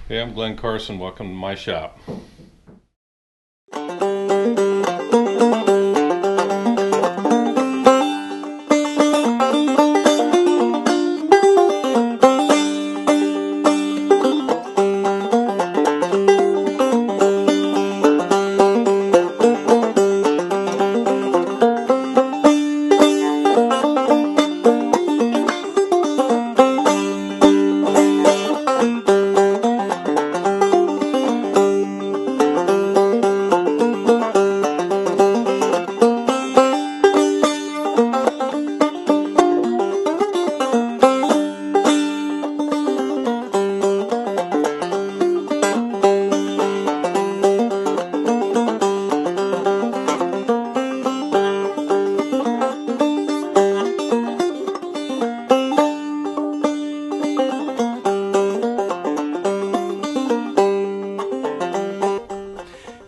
Hey, I'm Glenn Carson. Welcome to my shop.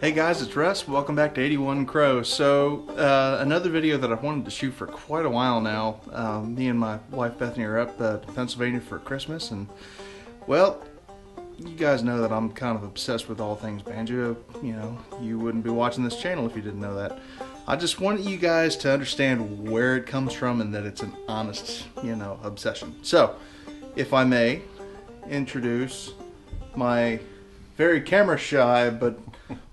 Hey guys, it's Russ. Welcome back to 81 Crow. So, another video that I've wanted to shoot for quite a while now. Me and my wife Bethany are up to Pennsylvania for Christmas, and well, you guys know that I'm kind of obsessed with all things banjo. You know, you wouldn't be watching this channel if you didn't know that. I just want you guys to understand where it comes from and that it's an honest, obsession. So, if I may introduce my very camera shy but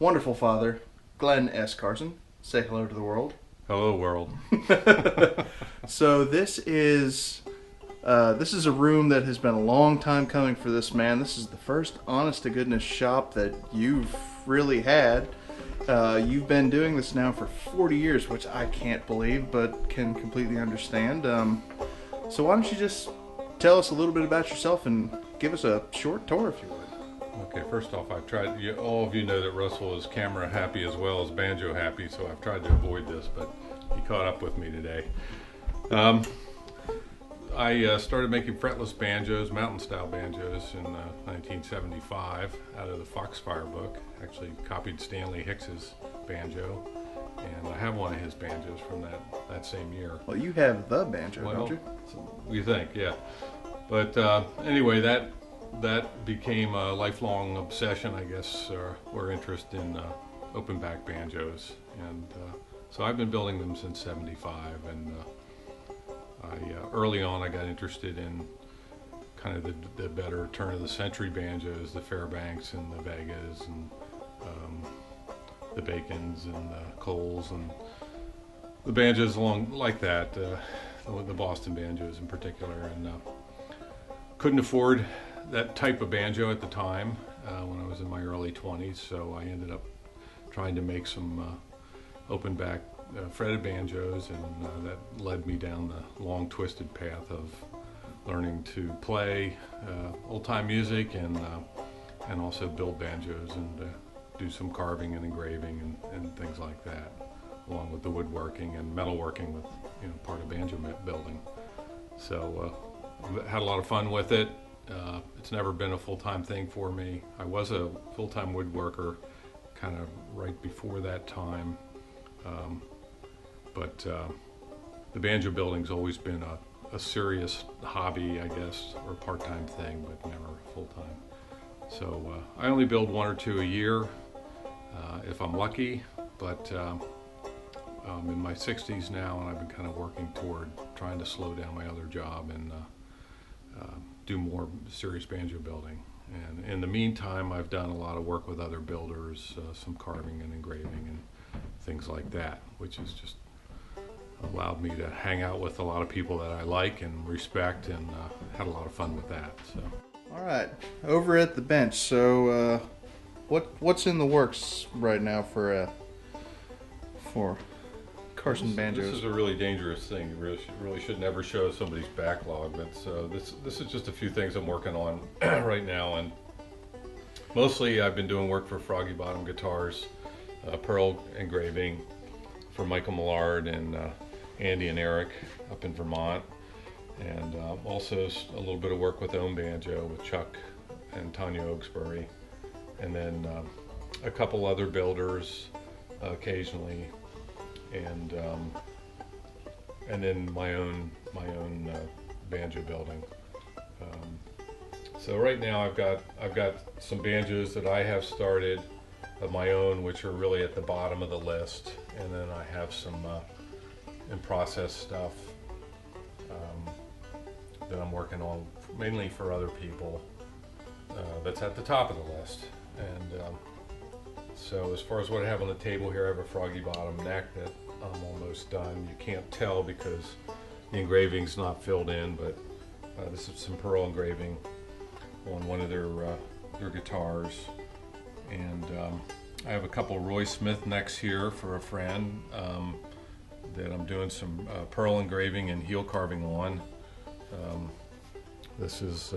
wonderful father, Glenn S. Carson. Say hello to the world. Hello, world. So this is a room that has been a long time coming for this man. This is the first honest to goodness shop that you've really had. You've been doing this now for 40 years, which I can't believe, but can completely understand. So why don't you just tell us a little bit about yourself and give us a short tour, if you would. Okay, first off, I've tried, all of you know that Russell is camera happy as well as banjo happy, so I've tried to avoid this, but he caught up with me today. I started making fretless banjos, mountain style banjos in 1975 out of the Foxfire book. Actually copied Stanley Hicks's banjo, and I have one of his banjos from that same year. Well, you have the banjo, Well, don't you? you think, yeah. But anyway, that became a lifelong obsession, I guess, or interest in open back banjos. And so I've been building them since '75, and early on I got interested in kind of the better turn of the century banjos, the Fairbanks and the Vegas and the Bacons and the Coles and the banjos along like that, the Boston banjos in particular, and couldn't afford that type of banjo at the time when I was in my early 20s, so I ended up trying to make some open back fretted banjos, and that led me down the long twisted path of learning to play old time music and also build banjos and do some carving and engraving and things like that, along with the woodworking and metalworking with part of banjo building. So had a lot of fun with it. It's never been a full-time thing for me. I was a full-time woodworker kind of right before that time, but the banjo building's always been a serious hobby, I guess, or part-time thing, but never full-time. So I only build one or two a year if I'm lucky, but I'm in my 60s now, and I've been kind of working toward trying to slow down my other job and do more serious banjo building. And in the meantime, I've done a lot of work with other builders, some carving and engraving and things like that, which has just allowed me to hang out with a lot of people that I like and respect, and had a lot of fun with that. So, All right, over at the bench. So, what's in the works right now for Carson banjos? This is a really dangerous thing. You really should never show somebody's backlog. But this is just a few things I'm working on right now, and mostly I've been doing work for Froggy Bottom Guitars, pearl engraving for Michael Millard and Andy and Eric up in Vermont, and also a little bit of work with Ohm Banjo with Chuck and Tanya Oaksbury, and then a couple other builders occasionally, and then my own banjo building. So right now I've got some banjos that I have started of my own, which are really at the bottom of the list, and then I have some in process stuff that I'm working on mainly for other people. That's at the top of the list. And so as far as what I have on the table here, I have a froggy bottom neck that I'm almost done. You can't tell because the engraving's not filled in, but this is some pearl engraving on one of their guitars. And I have a couple of Roy Smith necks here for a friend that I'm doing some pearl engraving and heel carving on. This is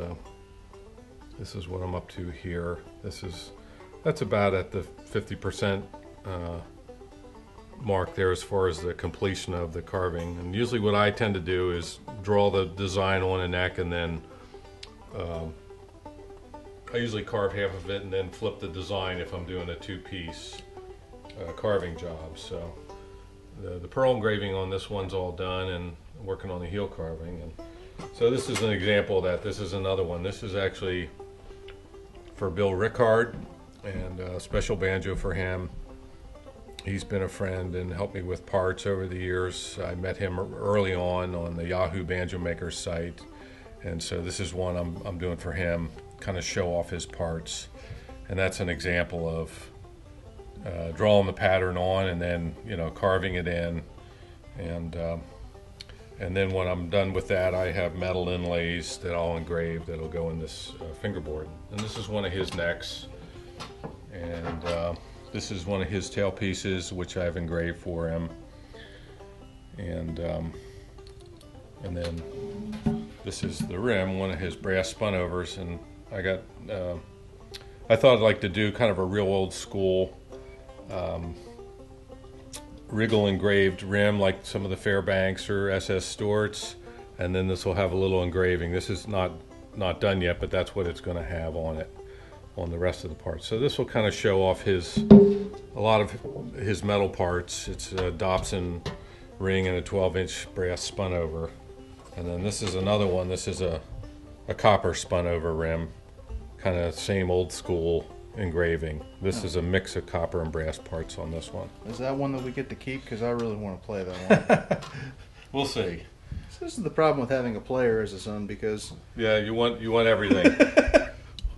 what I'm up to here. That's about at the 50% mark there as far as the completion of the carving. And usually what I tend to do is draw the design on a neck, and then I usually carve half of it and then flip the design if I'm doing a two-piece carving job. So the pearl engraving on this one's all done, and working on the heel carving. And so this is an example of that. This is another one. This is actually for Bill Rickard, and a special banjo for him. He's been a friend and helped me with parts over the years. I met him early on the Yahoo Banjo Maker site, and so this is one I'm doing for him, kind of show off his parts. And that's an example of drawing the pattern on and then carving it in, and then when I'm done with that, I have metal inlays that I'll engrave that'll go in this fingerboard. And this is one of his necks, and this is one of his tail pieces which I've engraved for him. And then this is the rim, one of his brass spunovers, and I thought I'd like to do kind of a real old school wriggle engraved rim like some of the Fairbanks or SS Stewart's, and then this will have a little engraving. This is not done yet, but that's what it's going to have on it, on the rest of the parts. So this will kind of show off a lot of his metal parts. It's a Dobson ring and a 12-inch brass spun over. And then this is another one. This is a copper spun over rim, kind of same old school engraving. This is a mix of copper and brass parts on this one. Is that one that we get to keep? Because I really want to play that one. We'll see. So this is the problem with having a player as a son, because yeah, you want everything.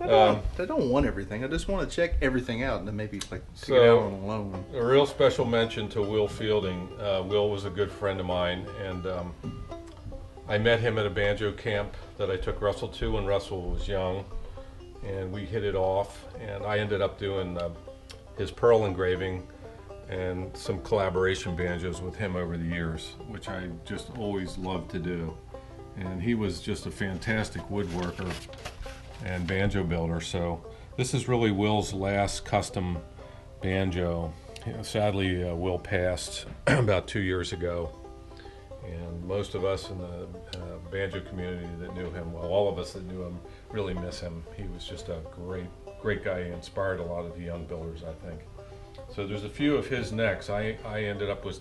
I don't want everything. I just want to check everything out and then maybe like pick it out on a loan. A real special mention to Will Fielding. Will was a good friend of mine, and I met him at a banjo camp that I took Russell to when Russell was young, and we hit it off, and I ended up doing his pearl engraving and some collaboration banjos with him over the years, which I just always loved to do. And he was just a fantastic woodworker and banjo builder. So this is really Will's last custom banjo. Sadly, Will passed about 2 years ago, and most of us in the banjo community that knew him, well, all of us that knew him, really miss him. He was just a great guy. He inspired a lot of the young builders, I think. So there's a few of his necks. I ended up with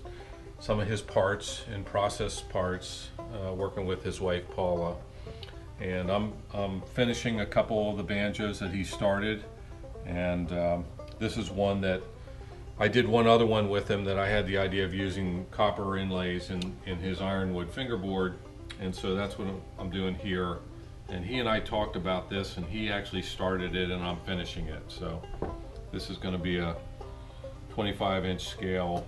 some of his parts, in process parts, working with his wife Paula, and I'm finishing a couple of the banjos that he started. And this is one that I did one other one with him that I had the idea of using copper inlays in his ironwood fingerboard, and so that's what I'm doing here. And he and I talked about this, and he actually started it, and I'm finishing it. So this is going to be a 25-inch scale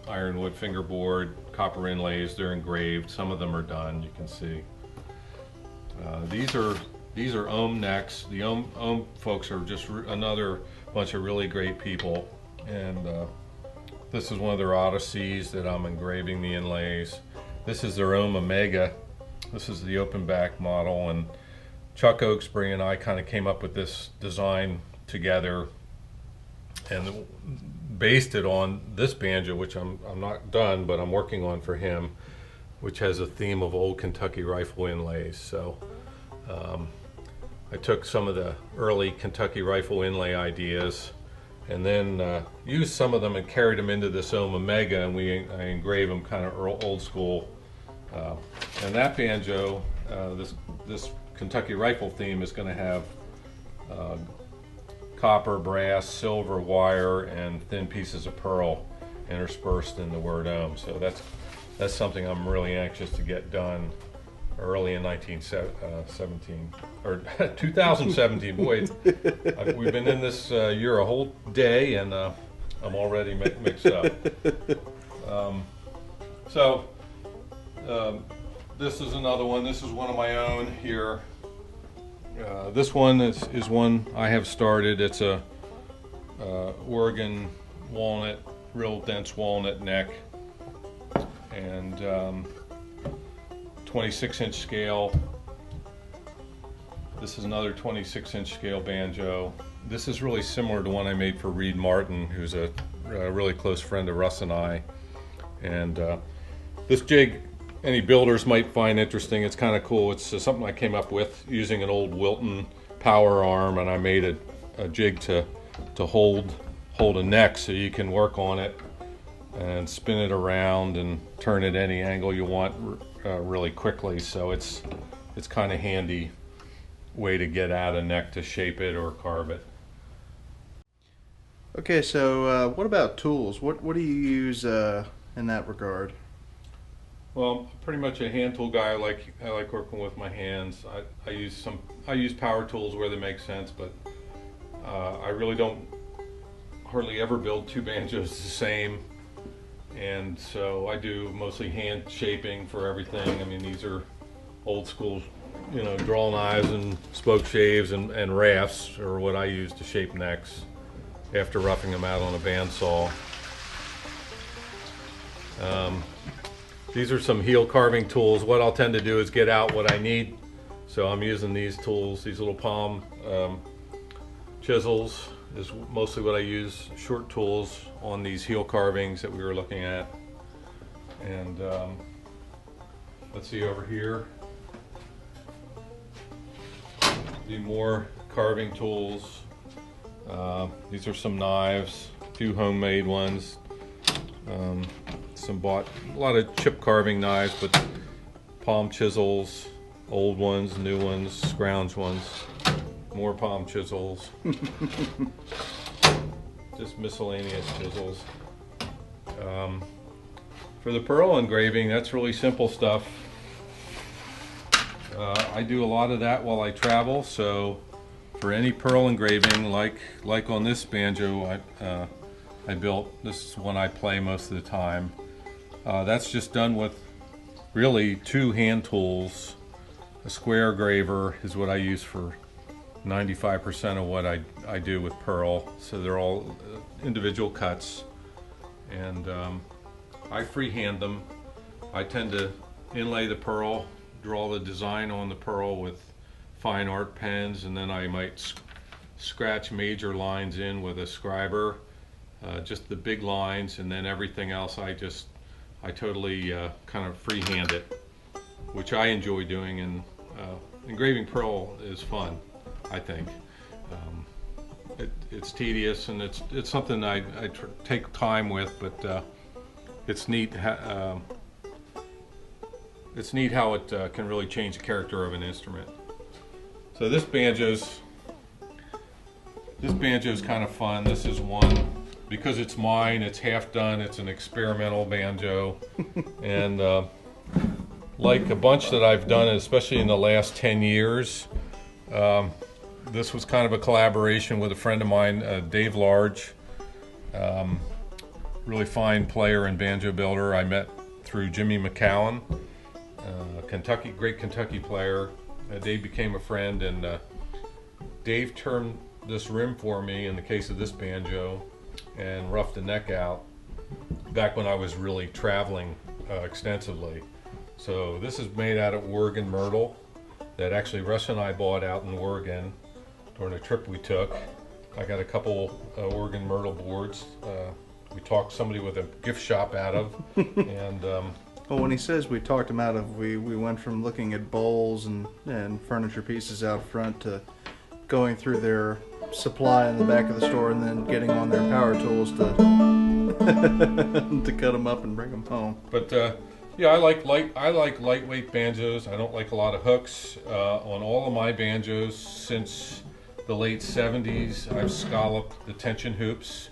ironwood fingerboard, copper inlays. They're engraved. Some of them are done. You can see. These are Ohm necks. The Ohm folks are just another bunch of really great people, and this is one of their Odysseys that I'm engraving the inlays. This is their Ohm Omega. This is the open back model, and Chuck Oaksbury and I kind of came up with this design together and based it on this banjo, which I'm not done, but I'm working on for him, which has a theme of old Kentucky rifle inlays. So I took some of the early Kentucky rifle inlay ideas and then used some of them and carried them into this Ohm Omega, and I engrave them kind of old school. And that banjo, this Kentucky rifle theme is going to have copper, brass, silver wire, and thin pieces of pearl interspersed in the word ohm. So that's something I'm really anxious to get done early in 1917 or 2017. Boy, we've been in this year a whole day, and I'm already mixed up. This is another one. This is one of my own here. This one is one I have started. It's a Oregon walnut, real dense walnut neck, and 26-inch scale. This is another 26-inch scale banjo. This is really similar to one I made for Reed Martin, who's a really close friend of Russ and I. And this jig, any builders might find interesting. It's kind of cool. It's something I came up with using an old Wilton power arm, and I made a jig to hold a neck so you can work on it and spin it around and turn it any angle you want really quickly. So it's kind of handy way to get at a neck to shape it or carve it. Okay, so what about tools? What do you use in that regard? Well, pretty much a hand tool guy. I like working with my hands. I use power tools where they make sense, but I really don't hardly ever build two banjos the same, and so I do mostly hand shaping for everything. I mean, these are old school, draw knives and spoke shaves and rafts are what I use to shape necks after roughing them out on a bandsaw. These are some heel carving tools. What I'll tend to do is get out what I need. So I'm using these tools, these little palm chisels is mostly what I use, short tools on these heel carvings that we were looking at. And let's see over here. The more carving tools. These are some knives, a few homemade ones. A lot of chip carving knives, but palm chisels, old ones, new ones, scrounge ones, more palm chisels, just miscellaneous chisels. For the pearl engraving, that's really simple stuff. I do a lot of that while I travel, so for any pearl engraving, like on this banjo I built, this is one I play most of the time. That's just done with really two hand tools. A square graver is what I use for 95% of what I do with pearl. So they're all individual cuts, and I freehand them. I tend to inlay the pearl, draw the design on the pearl with fine art pens, and then I might scratch major lines in with a scriber, just the big lines, and then everything else I totally kind of freehand it, which I enjoy doing, and engraving pearl is fun, I think. It's tedious, and it's something I take time with, but it's neat. It's neat how it can really change the character of an instrument. So this banjo's kind of fun. This is one, because it's mine, it's half done, it's an experimental banjo. And like a bunch that I've done, especially in the last 10 years, this was kind of a collaboration with a friend of mine, Dave Large, really fine player and banjo builder. I met through Jimmy McCowan, great Kentucky player. Dave became a friend, and Dave turned this rim for me in the case of this banjo and roughed the neck out back when I was really traveling extensively. So this is made out of Oregon myrtle that actually Russ and I bought out in Oregon during a trip we took. I got a couple Oregon myrtle boards we talked somebody with a gift shop out of, and well, when he says we talked him out of, we went from looking at bowls and furniture pieces out front to going through their supply in the back of the store, and then getting on their power tools to to cut them up and bring them home. But Yeah, I like lightweight banjos. I don't like a lot of hooks. On all of my banjos since the late 70s, I've scalloped the tension hoops.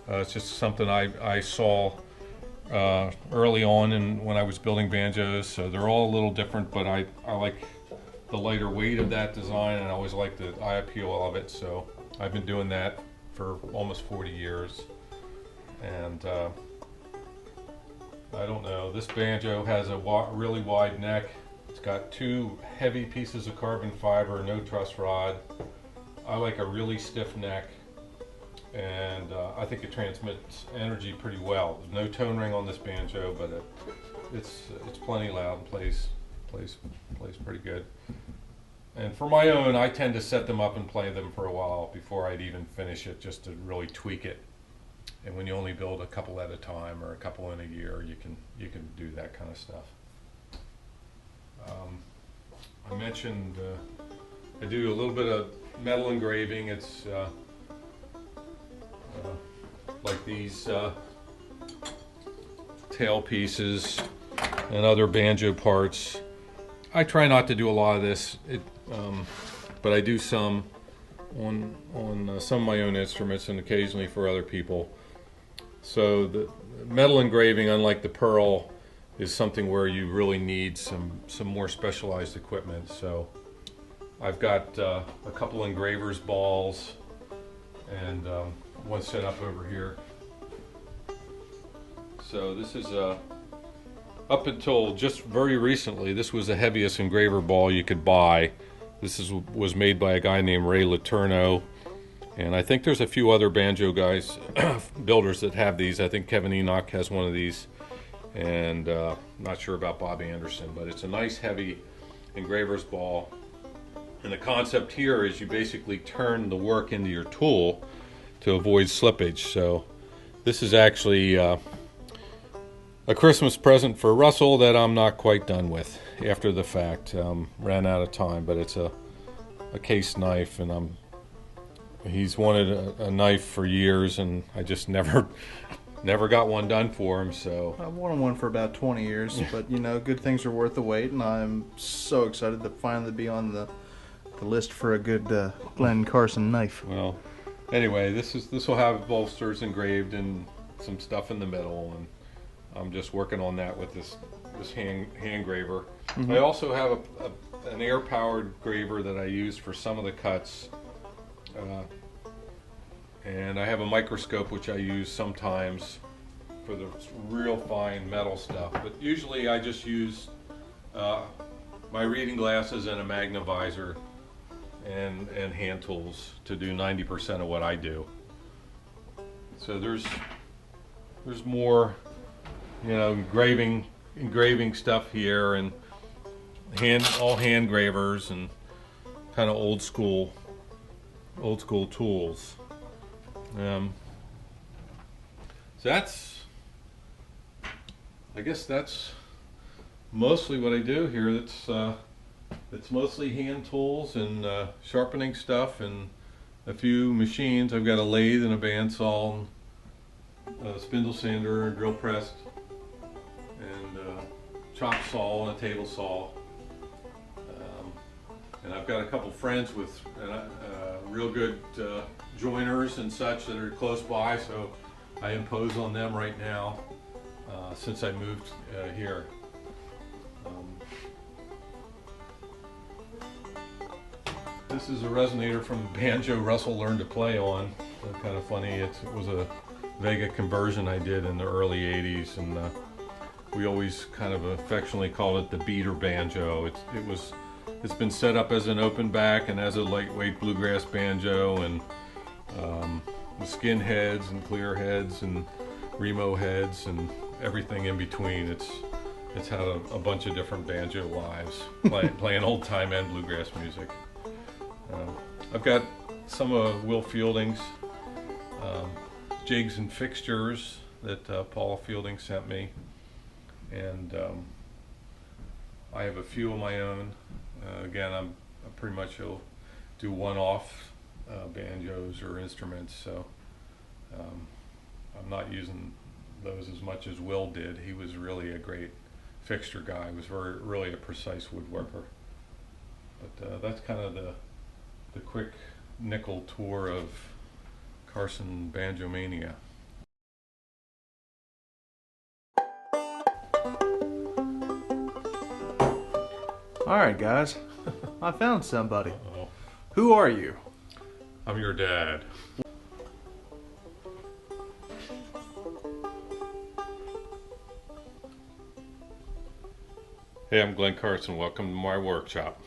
It's just something I saw early on when I was building banjos. So they're all a little different, but I like the lighter weight of that design, and I always like the eye appeal of it. So I've been doing that for almost 40 years. And I don't know, this banjo has a really wide neck. It's got two heavy pieces of carbon fiber, no truss rod. I like a really stiff neck, and I think it transmits energy pretty well. There's no tone ring on this banjo, but it's plenty loud and plays pretty good. And for my own, I tend to set them up and play them for a while before I'd even finish it, just to really tweak it. And when you only build a couple at a time or a couple in a year, you can do that kind of stuff. I mentioned I do a little bit of metal engraving. It's like these tail pieces and other banjo parts. I try not to do a lot of this, but I do some on some of my own instruments and occasionally for other people. So the metal engraving, unlike the pearl, is something where you really need some more specialized equipment. So I've got a couple engravers balls and one set up over here. So this is up until just very recently, this was the heaviest engraver ball you could buy. This was made by a guy named Ray Letourneau. And I think there's a few other banjo guys, builders that have these. I think Kevin Enoch has one of these, and I'm not sure about Bob Anderson, but it's a nice heavy engraver's ball. And the concept here is you basically turn the work into your tool to avoid slippage. So this is actually a Christmas present for Russell that I'm not quite done with after the fact. Ran out of time, but it's a case knife, and he's wanted a knife for years, and I just never got one done for him. So I've wanted one for about 20 years, but you know, good things are worth the wait, and I'm so excited to finally be on the list for a good Glenn Carson knife. Well, anyway, this will have bolsters engraved and some stuff in the middle, and I'm just working on that with this hand graver. Mm-hmm. I also have an air-powered graver that I use for some of the cuts. And I have a microscope which I use sometimes for the real fine metal stuff, but usually I just use my reading glasses and a magnifier and hand tools to do 90% of what I do. So there's more, you know, engraving stuff here, and all hand gravers and kind of old school tools. So I guess that's mostly what I do here. It's mostly hand tools and sharpening stuff and a few machines. I've got a lathe and a bandsaw, and a spindle sander and drill press, and chop saw and a table saw. And I've got a couple friends with real good joiners and such that are close by, so I impose on them right now since I moved here. This is a resonator from the banjo Russell learned to play on. Kind of funny. It was a Vega conversion I did in the early 80s, and we always kind of affectionately called it the beater banjo. It's been set up as an open back and as a lightweight bluegrass banjo, and skin heads and clear heads and Remo heads and everything in between. It's had a bunch of different banjo lives, playing old time and bluegrass music. I've got some of Will Fielding's jigs and fixtures that Paul Fielding sent me, and I have a few of my own. Again, I pretty much will do one-off banjos or instruments, so I'm not using those as much as Will did. He was really a great fixture guy. He was really a precise woodworker. But that's kind of the quick nickel tour of Carson Banjo Mania. Alright guys, I found somebody. Uh-oh. Who are you? I'm your dad. Hey, I'm Glenn Carson. Welcome to my workshop.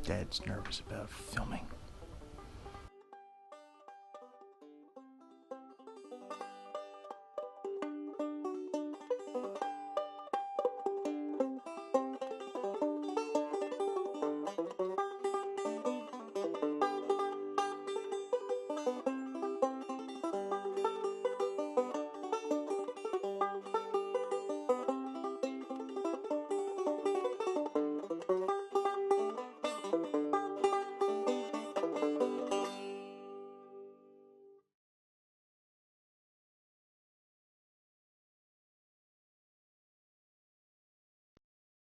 Dad's nervous about filming.